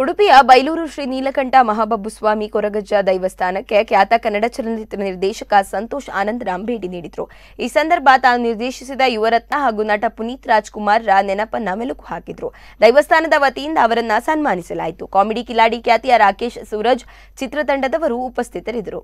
ಉಡುಪಿಯ ಬೈಲೂರು ಶ್ರೀ ನೀಲಕಂಠ ಮಹಾಬಬ್ಬುಸ್ವಾಮಿ ಕೊರಗಜ್ಜ ದೈವಸ್ಥಾನಕ್ಕೆ ಖ್ಯಾತ ಕನ್ನಡ ಚಲನಚಿತ್ರ ನಿರ್ದೇಶಕ ಸಂತೋಷ್ ಆನಂದರಾಮ್ ಭೇಟಿ ನೀಡಿದರು. ಈ ಸಂದರ್ಭ ತಾನು ನಿರ್ದೇಶಿಸಿದ ಯುವರತ್ನ ಹಾಗೂ ನಟ ಪುನೀತ್ ರಾಜ್ಕುಮಾರ್ರ ನೆನಪನ್ನ ಮೆಲುಕು ಹಾಕಿದ್ರು. ದೈವಸ್ಥಾನದ ವತಿಯಿಂದ ಅವರನ್ನ ಸನ್ಮಾನಿಸಲಾಯಿತು. ಕಾಮಿಡಿ ಕಿಲಾಡಿ ಖ್ಯಾತಿಯ ರಾಕೇಶ್ ಸೂರಜ್ ಚಿತ್ರತಂಡದವರು ಉಪಸ್ಥಿತರಿದ್ದರು.